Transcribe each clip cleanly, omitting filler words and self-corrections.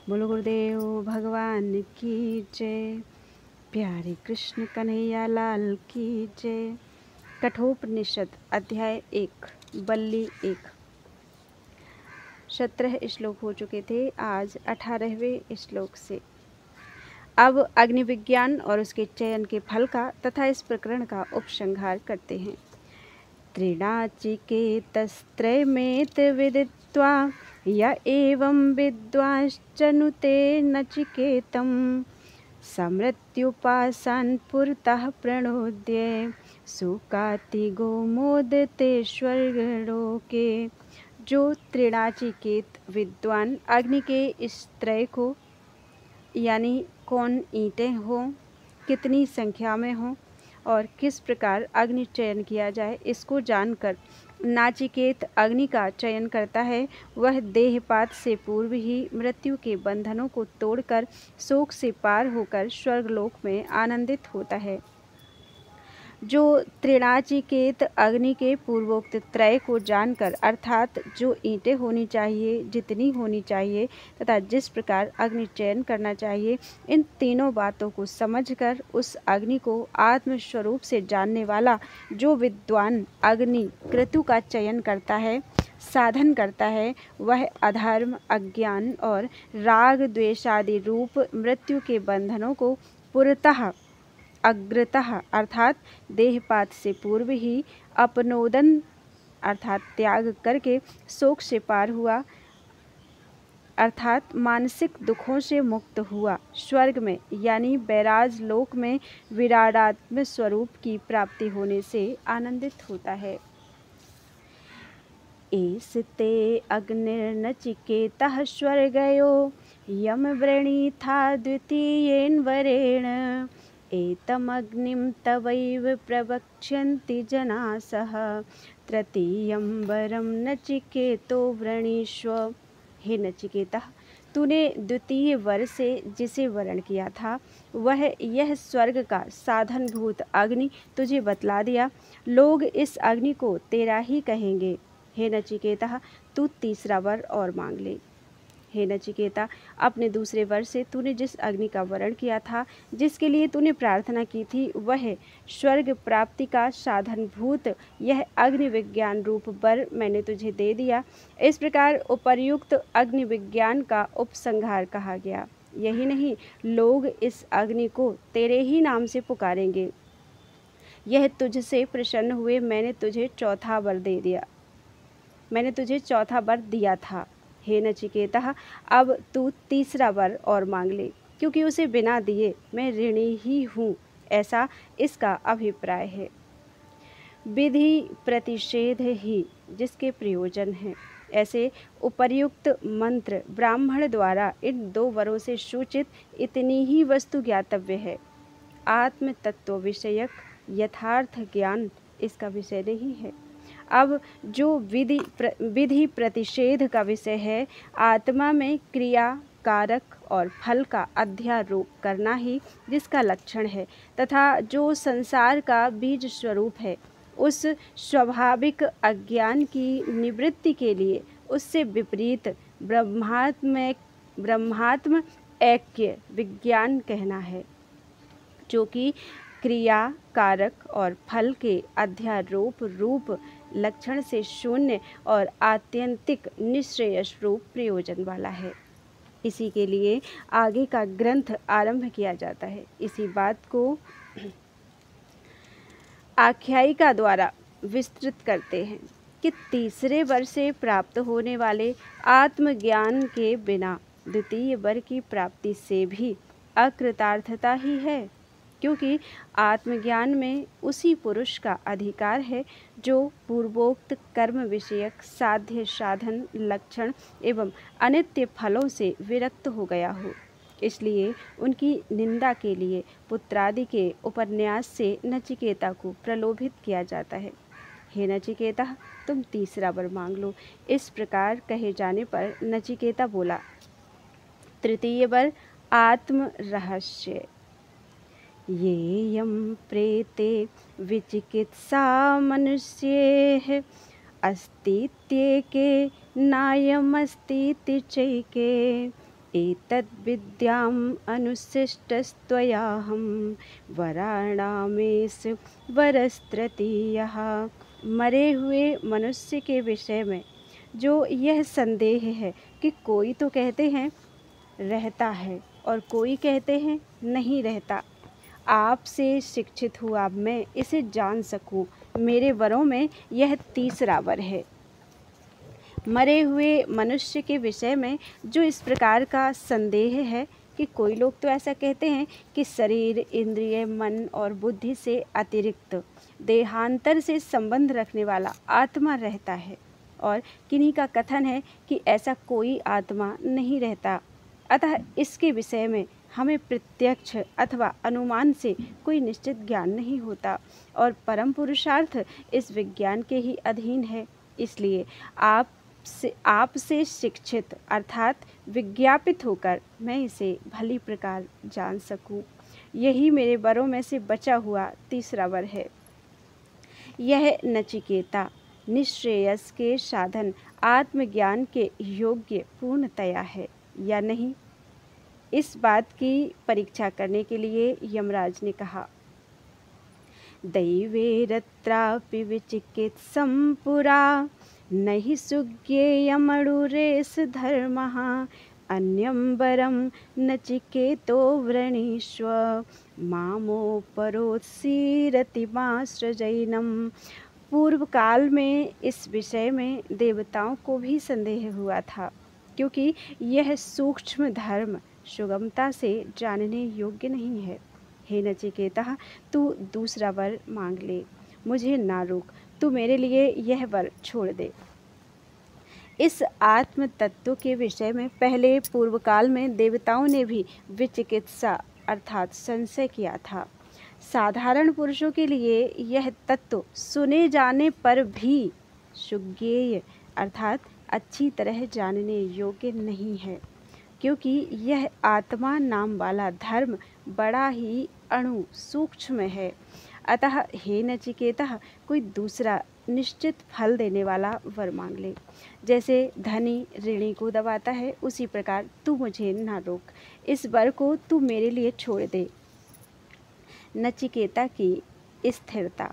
बोलो गुरुदेव भगवान की जय। प्यारे कृष्ण कन्हैया लाल की जय। कठोपनिषद अध्याय 1 बल्ली 1। 17 श्लोक हो चुके थे, आज 18वें श्लोक से अब अग्नि विज्ञान और उसके चयन के फल का तथा इस प्रकरण का उपसंहार करते हैं। त्रिणाचिकेतस्त्रयमेत विदित्वा य एवं विद्वांश्चनुते नचिकेतं समृत्युपासान् पुरतः प्रणोद्य सुकातिगो मोदते स्वर्गलोके। जो त्रिणाचिकेत विद्वान अग्नि के इस त्रय को, यानी कौन ईंटें हों, कितनी संख्या में हों और किस प्रकार अग्नि चयन किया जाए, इसको जानकर नाचिकेत अग्नि का चयन करता है, वह देहपात से पूर्व ही मृत्यु के बंधनों को तोड़कर शोक से पार होकर स्वर्गलोक में आनंदित होता है। जो त्रिणाचिकेत अग्नि के पूर्वोक्त त्रय को जानकर, अर्थात जो ईंटें होनी चाहिए, जितनी होनी चाहिए तथा जिस प्रकार अग्नि चयन करना चाहिए, इन तीनों बातों को समझकर उस अग्नि को आत्मस्वरूप से जानने वाला जो विद्वान अग्नि क्रतु का चयन करता है, साधन करता है, वह अधर्म, अज्ञान और राग द्वेषादि रूप मृत्यु के बंधनों को पुरतः, अग्रतः अर्थात देहपात से पूर्व ही अपनोदन अर्थात त्याग करके शोक से पार हुआ, अर्थात मानसिक दुखों से मुक्त हुआ, स्वर्ग में यानी बैराज लोक में विराडात्म स्वरूप की प्राप्ति होने से आनंदित होता है। एस्ते अग्निर्नचिकेतः स्वर्गयो यम वृणीथा द्वितीयेन वरेण एतमग्निं तवैव प्रवक्ष्यन्ति जनासः तृतीयं वरं नचिकेतो वृणीष्व। हे नचिकेता, तूने द्वितीय वर से जिसे वरण किया था, वह यह स्वर्ग का साधनभूत अग्नि तुझे बतला दिया। लोग इस अग्नि को तेरा ही कहेंगे। हे नचिकेता, तू तीसरा वर और मांग ले। हे नचिकेता, अपने दूसरे वर से तूने जिस अग्नि का वरण किया था, जिसके लिए तूने प्रार्थना की थी, वह स्वर्ग प्राप्ति का साधनभूत यह अग्नि विज्ञान रूप वर मैंने तुझे दे दिया। इस प्रकार उपर्युक्त अग्नि विज्ञान का उपसंहार कहा गया। यही नहीं, लोग इस अग्नि को तेरे ही नाम से पुकारेंगे। यह तुझसे प्रसन्न हुए मैंने तुझे चौथा वर दे दिया, मैंने तुझे चौथा वर दिया था। हे नचिकेता, अब तू तीसरा वर और मांग ले, क्योंकि उसे बिना दिए मैं ऋणी ही हूँ, ऐसा इसका अभिप्राय है। विधि प्रतिषेध ही जिसके प्रयोजन है, ऐसे उपर्युक्त मंत्र ब्राह्मण द्वारा इन दो वरों से सूचित इतनी ही वस्तु ज्ञातव्य है। आत्म तत्व विषयक यथार्थ ज्ञान इसका विषय नहीं है। अब जो विधि प्रतिषेध का विषय है, आत्मा में क्रिया, कारक और फल का अध्यारोप करना ही जिसका लक्षण है, तथा जो संसार का बीज स्वरूप है, उस स्वाभाविक अज्ञान की निवृत्ति के लिए उससे विपरीत ब्रह्मात्म ऐक्य विज्ञान कहना है, जो कि क्रिया, कारक और फल के अध्यारोप रूप लक्षण से शून्य और आत्यंतिक निश्रेयस रूप प्रयोजन वाला है। इसी के लिए आगे का ग्रंथ आरंभ किया जाता है। इसी बात को आख्यायिका द्वारा विस्तृत करते हैं कि तीसरे वर से प्राप्त होने वाले आत्मज्ञान के बिना द्वितीय वर की प्राप्ति से भी अकृतार्थता ही है, क्योंकि आत्मज्ञान में उसी पुरुष का अधिकार है जो पूर्वोक्त कर्म विषयक साध्य, साधन, लक्षण एवं अनित्य फलों से विरक्त हो गया हो। इसलिए उनकी निंदा के लिए पुत्रादि के उपन्यास से नचिकेता को प्रलोभित किया जाता है। हे नचिकेता, तुम तीसरा वर मांग लो। इस प्रकार कहे जाने पर नचिकेता बोला, तृतीय वर आत्म रहस्य। येयं प्रेते विचिकित्सा मनुष्येः अस्तीत्येके नायमस्तीति चैके एतद्विद्याम् अनुशिष्टस्त्वयाहं वराणामेष वरस्तृतीयः। मरे हुए मनुष्य के विषय में जो यह संदेह है कि कोई तो कहते हैं रहता है और कोई कहते हैं नहीं रहता, आपसे शिक्षित हुआ मैं इसे जान सकूं। मेरे वरों में यह तीसरा वर है। मरे हुए मनुष्य के विषय में जो इस प्रकार का संदेह है कि कोई लोग तो ऐसा कहते हैं कि शरीर, इंद्रिय, मन और बुद्धि से अतिरिक्त देहांतर से संबंध रखने वाला आत्मा रहता है, और किन्हीं का कथन है कि ऐसा कोई आत्मा नहीं रहता। अतः इसके विषय में हमें प्रत्यक्ष अथवा अनुमान से कोई निश्चित ज्ञान नहीं होता, और परम पुरुषार्थ इस विज्ञान के ही अधीन है। इसलिए आपसे शिक्षित अर्थात विज्ञापित होकर मैं इसे भली प्रकार जान सकूं, यही मेरे वरों में से बचा हुआ तीसरा वर है। यह नचिकेता निश्रेयस के साधन आत्मज्ञान के योग्य पूर्णतया है या नहीं, इस बात की परीक्षा करने के लिए यमराज ने कहा। दैवेरत्रापि विचिकित्सं पुरा नहि सुज्ञेयमणुरेष धर्मः अन्यं वरं नचिकेतो वृणीष्व मामोपरोत्सीरतिमाश्रजैनम्। पूर्व काल में इस विषय में देवताओं को भी संदेह हुआ था, क्योंकि यह सूक्ष्म धर्म सुगमता से जानने योग्य नहीं है। हे नचिकेता, तू दूसरा वर मांग ले, मुझे ना रोक, तू मेरे लिए यह वर छोड़ दे। इस आत्म तत्व के विषय में पहले पूर्व काल में देवताओं ने भी विचिकित्सा अर्थात संशय किया था। साधारण पुरुषों के लिए यह तत्व सुने जाने पर भी सुज्ञेय अर्थात अच्छी तरह जानने योग्य नहीं है, क्योंकि यह आत्मा नाम वाला धर्म बड़ा ही अणु सूक्ष्म है। अतः हे नचिकेता, कोई दूसरा निश्चित फल देने वाला वर मांग ले। जैसे धनी ऋणी को दबाता है, उसी प्रकार तू मुझे ना रोक, इस वर को तू मेरे लिए छोड़ दे। नचिकेता की स्थिरता।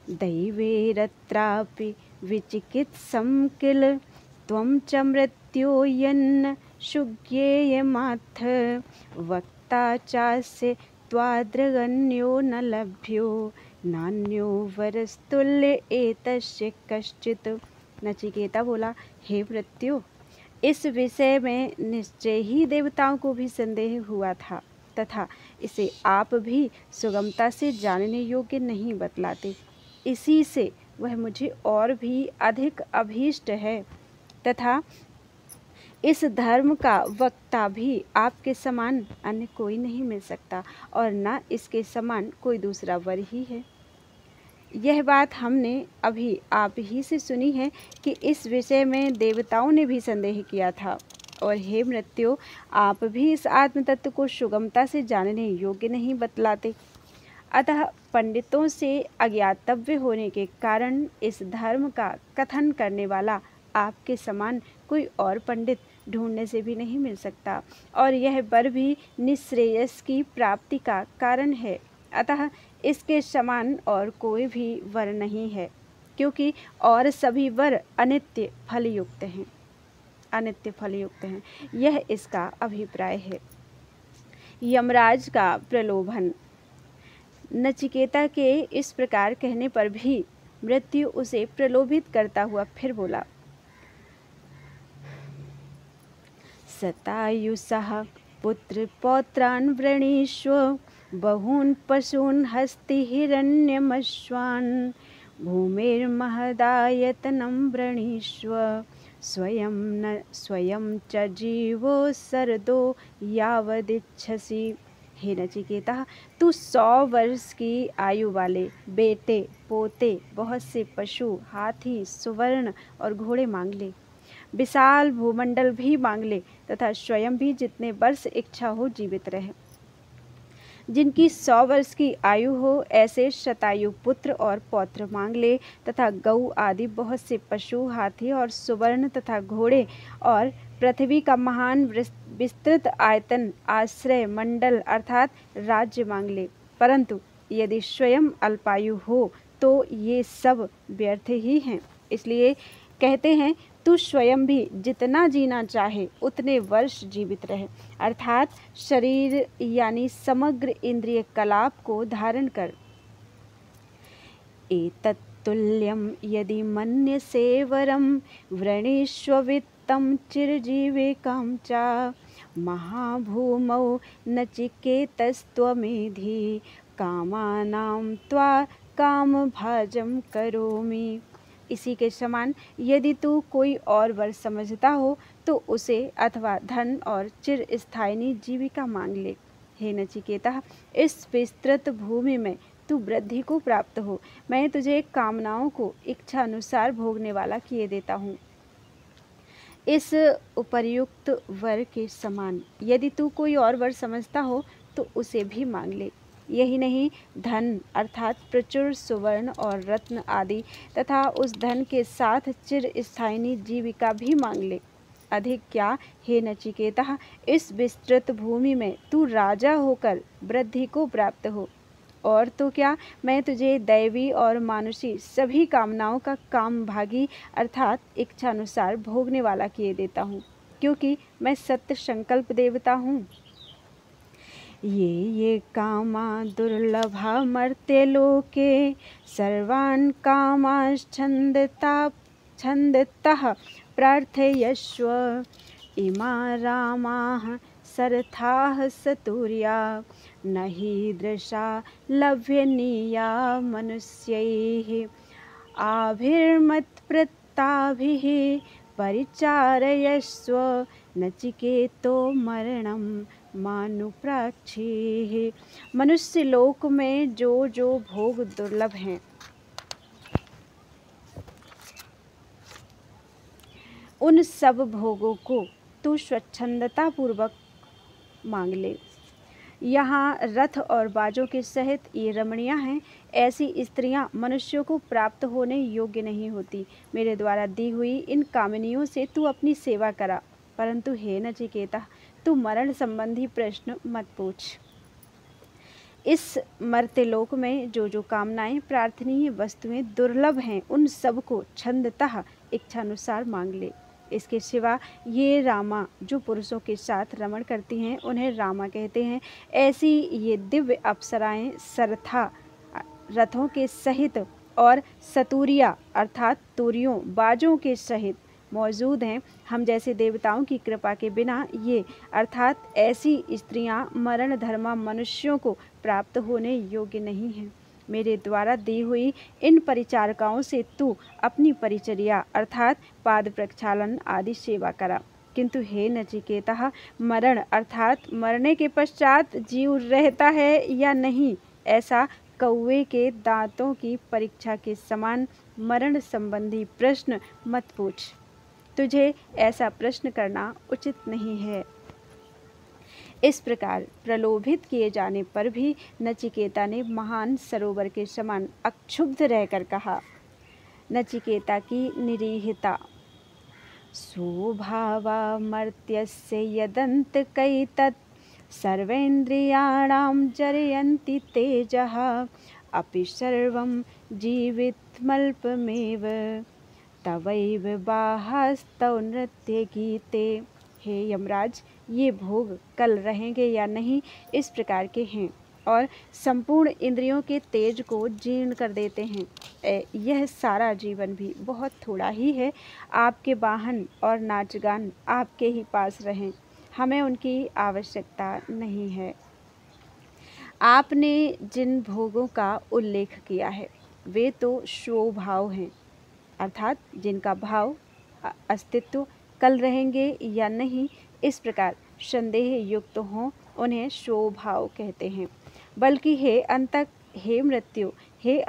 दैवेरत्रापि विचिकित्सं किल त्वं च मृत्योयन्न सुज्ञेयमाथ वक्ता चास्य त्वाद्रगण्यो न लभ्यो नान्यो वरस्तुल्य एतस्य कश्चित्। नचिकेता बोला, हे मृत्यु, इस विषय में निश्चय ही देवताओं को भी संदेह हुआ था, तथा इसे आप भी सुगमता से जानने योग्य नहीं बतलाते। इसी से वह मुझे और भी अधिक अभीष्ट है, तथा इस धर्म का वक्ता भी आपके समान अन्य कोई नहीं मिल सकता, और न इसके समान कोई दूसरा वर ही है। यह बात हमने अभी आप ही से सुनी है कि इस विषय में देवताओं ने भी संदेह किया था, और हे मृत्यु, आप भी इस आत्म तत्व को सुगमता से जानने योग्य नहीं बतलाते। अतः पंडितों से अज्ञातव्य होने के कारण इस धर्म का कथन करने वाला आपके समान कोई और पंडित ढूंढने से भी नहीं मिल सकता, और यह वर भी निश्रेयस की प्राप्ति का कारण है। अतः इसके समान और कोई भी वर नहीं है, क्योंकि और सभी वर अनित्य फलयुक्त हैं, अनित्य फलयुक्त हैं। यह इसका अभिप्राय है। यमराज का प्रलोभन। नचिकेता के इस प्रकार कहने पर भी मृत्यु उसे प्रलोभित करता हुआ फिर बोला, सतायुषः पुत्र पौत्रान् वृणीष्व बहून् पशून् हस्तिहिरण्यमश्वान् भूमिर्महदायतनं वृणीष्व स्वयं च जीवो सरदो यावदिच्छसि। हे नचिकेता, तू 100 वर्ष की आयु वाले बेटे, पोते, बहुत से पशु, हाथी, सुवर्ण और घोड़े मांग ले। विशाल भूमंडल भी मांग ले, तथा स्वयं भी जितने वर्ष इच्छा हो जीवित रहे। जिनकी 100 वर्ष की आयु हो, ऐसे शतायु पुत्र और पौत्र मांग ले, तथा गऊ आदि बहुत से पशु, हाथी और सुवर्ण तथा घोड़े और पृथ्वी का महान विस्तृत आयतन, आश्रय मंडल अर्थात राज्य मांग ले, परंतु यदि स्वयं अल्पायु हो तो ये सब व्यर्थ ही हैं। इसलिए कहते हैं तू स्वयं भी जितना जीना चाहे उतने वर्ष जीवित रहे, अर्थात शरीर यानी समग्र इंद्रिय कलाप को धारण कर। एतत्तुल्यं यदि मन्यसे वरं वृणीष्व वित्तं चिरजीविकां च महाभूमौ नचिकेतस्त्वमेधि कामानां त्वा कामभाजं करोमि। इसी के समान यदि तू कोई और वर समझता हो तो उसे अथवा धन और चिर स्थायिनी जीविका मांग ले। हे नचिकेता, इस विस्तृत भूमि में तू वृद्धि को प्राप्त हो, मैं तुझे कामनाओं को इच्छा अनुसार भोगने वाला किए देता हूँ। इस उपर्युक्त वर के समान यदि तू कोई और वर समझता हो तो उसे भी मांग ले। यही नहीं, धन अर्थात प्रचुर सुवर्ण और रत्न आदि तथा उस धन के साथ चिर स्थायिनी जीविका भी मांग ले। अधिक क्या, हे नचिकेता, इस विस्तृत भूमि में तू राजा होकर वृद्धि को प्राप्त हो। और तो क्या, मैं तुझे दैवी और मानुषी सभी कामनाओं का काम भागी अर्थात इच्छानुसार भोगने वाला किए देता हूँ, क्योंकि मैं सत्य संकल्प देवता हूँ। ये कामा दुर्लभा मर्त्य लोके सर्वान् कामाश्छन्दतः प्रार्थयस्व इमा रामाः सरथाः सतुर्या न हीदृशा लभ्यनीया मनुष्यैः आभिर्मत्प्रताभिः परिचारयस्व नचिकेतो मरणं मानुप्राक्षीः। मनुष्य लोक में जो जो भोग दुर्लभ हैं उन सब भोगों को तू स्वच्छंदता पूर्वक मांग ले। यहाँ रथ और बाजों के सहित ये रमणियाँ हैं, ऐसी स्त्रियाँ मनुष्यों को प्राप्त होने योग्य नहीं होती। मेरे द्वारा दी हुई इन कामिनियों से तू अपनी सेवा करा, परंतु हे नचिकेता, तू मरण संबंधी प्रश्न मत पूछ। इस मर्त्यलोक में जो जो कामनाएं प्रार्थनीय वस्तुएं दुर्लभ हैं उन सब को छंदतः इच्छानुसार मांग ले। इसके सिवा ये रामा जो पुरुषों के साथ रमण करती हैं उन्हें रामा कहते हैं। ऐसी ये दिव्य अप्सराएं सरथा रथों के सहित और सतुरिया अर्थात तुरियों बाजों के सहित मौजूद हैं। हम जैसे देवताओं की कृपा के बिना ये अर्थात ऐसी स्त्रियां मरण धर्मा मनुष्यों को प्राप्त होने योग्य नहीं हैं। मेरे द्वारा दी हुई इन परिचारकाओं से तू अपनी परिचर्या अर्थात पाद प्रक्षालन आदि सेवा करा। किंतु हे नचिकेता, मरण अर्थात मरने के पश्चात जीव रहता है या नहीं, ऐसा कौवे के दांतों की परीक्षा के समान मरण संबंधी प्रश्न मत पूछ। तुझे ऐसा प्रश्न करना उचित नहीं है। इस प्रकार प्रलोभित किए जाने पर भी नचिकेता ने महान सरोवर के समान अक्षुब्ध रहकर कहा। नचिकेता की निरीहता। स्वभावा मर्त्यस्य यदन्तकैतत् सर्वेन्द्रियाणां जरयन्ति तेजः अपि सर्वं जीवितमल्पमेव तवैव बाहास्तव नृत्य गीते। हे यमराज, ये भोग कल रहेंगे या नहीं इस प्रकार के हैं और संपूर्ण इंद्रियों के तेज को जीर्ण कर देते हैं। यह सारा जीवन भी बहुत थोड़ा ही है। आपके वाहन और नाचगान आपके ही पास रहें, हमें उनकी आवश्यकता नहीं है। आपने जिन भोगों का उल्लेख किया है वे तो स्वभाव हैं, अर्थात जिनका भाव अस्तित्व कल रहेंगे या नहीं इस प्रकार संदेह युक्त हों उन्हें स्वभाव कहते हैं। बल्कि हे अंतक, हे मृत्यु, हे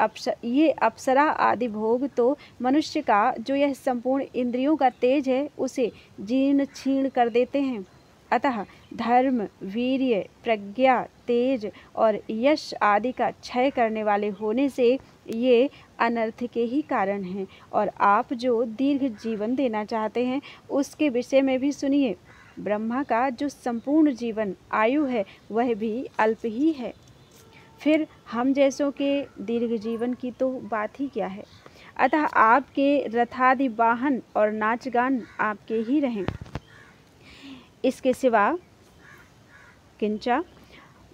ये अप्सरा आदि भोग तो मनुष्य का जो यह संपूर्ण इंद्रियों का तेज है उसे जीर्ण छीर्ण कर देते हैं। अतः धर्म, वीर्य, प्रज्ञा, तेज और यश आदि का क्षय करने वाले होने से ये अनर्थ के ही कारण हैं। और आप जो दीर्घ जीवन देना चाहते हैं उसके विषय में भी सुनिए। ब्रह्मा का जो संपूर्ण जीवन आयु है वह भी अल्प ही है, फिर हम जैसों के दीर्घ जीवन की तो बात ही क्या है। अतः आपके रथादि वाहन और नाच गान आपके ही रहें। इसके सिवा किंचा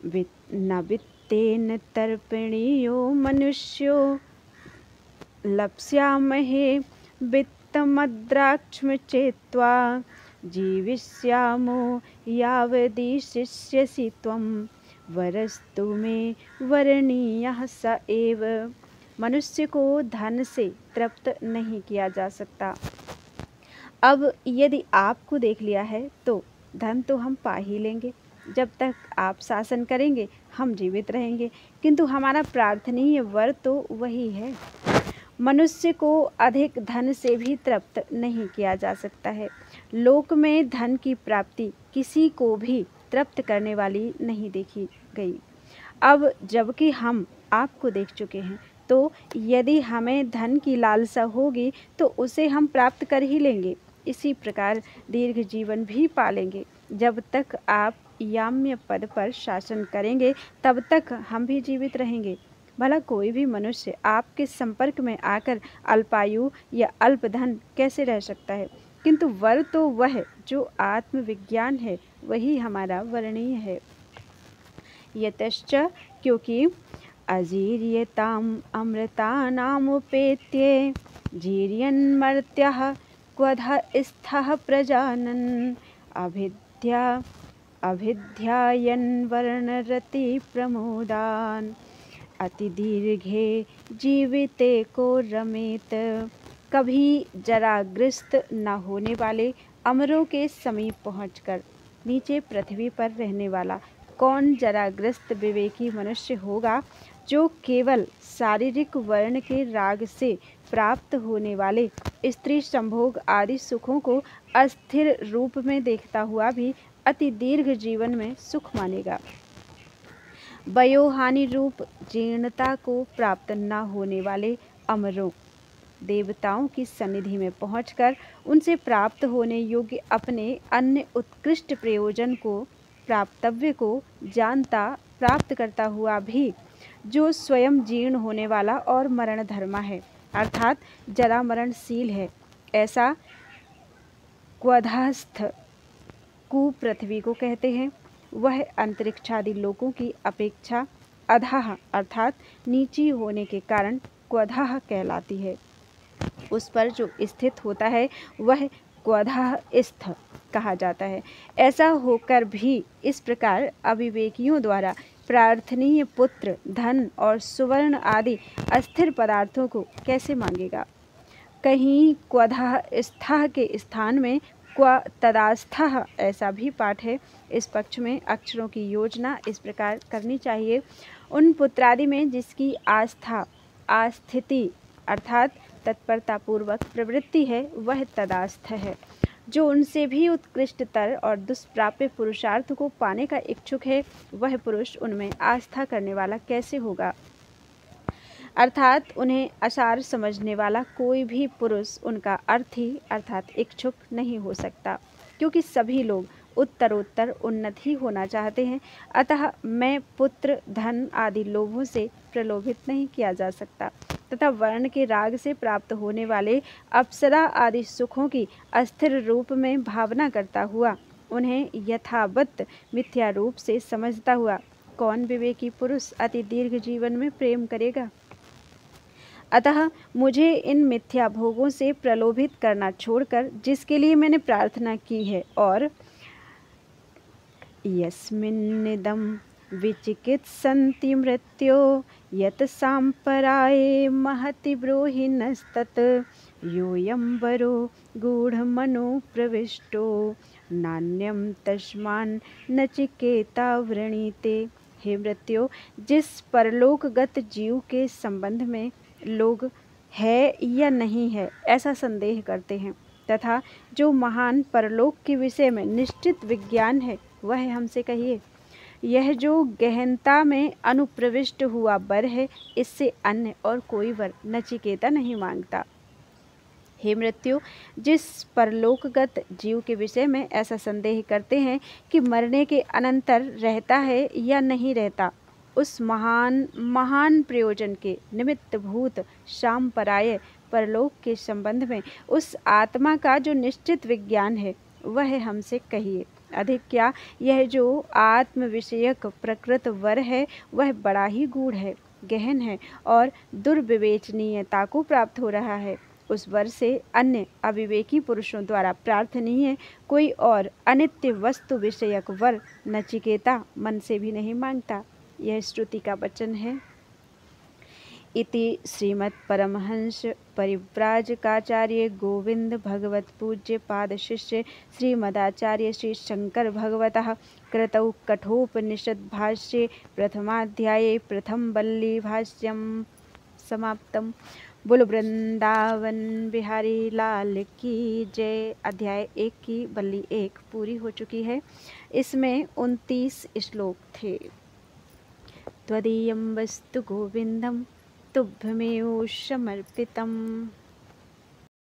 न वित्तेन तर्पणीयो मनुष्यो लप्स्यामहे वित्तमद्राक्ष्म चेत्वा जीविष्यामो यावदिशिष्यसि त्वं वरस्तु मे वरणीयः स एव। मनुष्य को धन से तृप्त नहीं किया जा सकता। अब यदि आपको देख लिया है तो धन तो हम पा ही लेंगे, जब तक आप शासन करेंगे हम जीवित रहेंगे, किंतु हमारा प्रार्थनीय वर तो वही है। मनुष्य को अधिक धन से भी तृप्त नहीं किया जा सकता है। लोक में धन की प्राप्ति किसी को भी तृप्त करने वाली नहीं देखी गई। अब जबकि हम आपको देख चुके हैं तो यदि हमें धन की लालसा होगी तो उसे हम प्राप्त कर ही लेंगे। इसी प्रकार दीर्घ जीवन भी पालेंगे। जब तक आप याम्य पद पर शासन करेंगे तब तक हम भी जीवित रहेंगे। भला कोई भी मनुष्य आपके संपर्क में आकर अल्पायु या अल्प धन कैसे रह सकता है, किंतु वर तो वह जो आत्मविज्ञान है वही हमारा वर्णीय है। यतश्च क्योंकि अजीर्यताम अमृतानामुपेत्ये जीर्यन्मर्त्यः क्वध स्थः प्रजानन् अभिध्यायन् वर्णरति प्रमोदान् अतिदीर्घे जीविते को रमेत। कभी जराग्रस्त न होने वाले अमरों के समीप पहुंचकर नीचे पृथ्वी पर रहने वाला कौन जराग्रस्त विवेकी मनुष्य होगा जो केवल शारीरिक वर्ण के राग से प्राप्त होने वाले स्त्री संभोग आदि सुखों को अस्थिर रूप में देखता हुआ भी अति दीर्घ जीवन में सुख मानेगा। वयोहानि रूप जीर्णता को प्राप्त न होने वाले अमरों देवताओं की सन्निधि में पहुंचकर उनसे प्राप्त होने योग्य अपने अन्य उत्कृष्ट प्रयोजन को प्राप्तव्य को जानता प्राप्त करता हुआ भी जो स्वयं जीर्ण होने वाला और मरण धर्मा है अर्थात जरा मरणशील है, ऐसा क्वधास्थ कुपृथ्वी को कहते हैं। वह अंतरिक्षादि लोकों की अपेक्षा अधाह अर्थात नीची होने के कारण क्वधाह कहलाती है। उस पर जो स्थित होता है वह क्वधास्थ कहा जाता है। ऐसा होकर भी इस प्रकार अविवेकियों द्वारा प्रार्थनीय पुत्र, धन और सुवर्ण आदि अस्थिर पदार्थों को कैसे मांगेगा। कहीं क्वधास्थः के स्थान में क्व तदास्थः ऐसा भी पाठ है। इस पक्ष में अक्षरों की योजना इस प्रकार करनी चाहिए। उन पुत्रादि में जिसकी आस्था आस्थिति अर्थात तत्परतापूर्वक प्रवृत्ति है वह तदास्थ है। जो उनसे भी उत्कृष्टतर और दुष्प्राप्य पुरुषार्थ को पाने का इच्छुक है वह पुरुष उनमें आस्था करने वाला कैसे होगा। अर्थात उन्हें असार समझने वाला कोई भी पुरुष उनका अर्थी अर्थात इच्छुक नहीं हो सकता, क्योंकि सभी लोग उत्तरोत्तर उन्नति होना चाहते हैं। अतः मैं पुत्र, धन आदि लोभों से प्रलोभित नहीं किया जा सकता तथा वर्ण के राग से प्राप्त होने वाले अप्सरा आदि सुखों की अस्थिर रूप में भावना करता हुआ उन्हें यथावत मिथ्या रूप से समझता हुआ कौन विवेकी पुरुष अति दीर्घ जीवन में प्रेम करेगा। अतः मुझे इन मिथ्या भोगों से प्रलोभित करना छोड़कर जिसके लिए मैंने प्रार्थना की है और यस्मिन्निदं विचिकित्सन्ति मृत्यो यत सांपराये महति ब्रूहिणस्तत् योऽयं वरो गूढ़मनो प्रविष्टो नान्यं तस्मान् नचिकेता वृणीते। हे मृत्यो, जिस परलोकगत जीव के संबंध में लोग है या नहीं है ऐसा संदेह करते हैं तथा जो महान परलोक के विषय में निश्चित विज्ञान है वह हमसे कहिए। यह जो गहनता में अनुप्रविष्ट हुआ वर है, इससे अन्य और कोई वर नचिकेता नहीं मांगता। हे मृत्यु, जिस परलोकगत जीव के विषय में ऐसा संदेह करते हैं कि मरने के अनंतर रहता है या नहीं रहता, उस महान प्रयोजन के निमित्त भूत शामपराय परलोक के संबंध में उस आत्मा का जो निश्चित विज्ञान है, वह हमसे कहिए। अधिक क्या, यह जो आत्म विषयक प्रकृत वर है, वह बड़ा ही गूढ़ है, गहन है और दुर्विवेचनीयता को प्राप्त हो रहा है। उस वर से अन्य अविवेकी पुरुषों द्वारा प्रार्थनीय कोई और अनित्य वस्तु विषयक वर नचिकेता मन से भी नहीं मांगता। यह श्रुति का वचन है। इति श्रीमद् परमहंस परिव्राजकाचार्य गोविंद भगवत पूज्य पाद शिष्य श्रीमदाचार्य श्री शंकर भगवतः कृतौ कठोपनिषद भाष्ये प्रथमाध्याये प्रथम बल्ली भाष्यम समाप्तम। बोलो वृंदावन बिहारी लाल की जय। अध्याय 1 की बल्ली 1 पूरी हो चुकी है। इसमें 29 श्लोक थे। त्वदीयं वस्तु गोविंदम तुभ्यमेव समर्पितम्।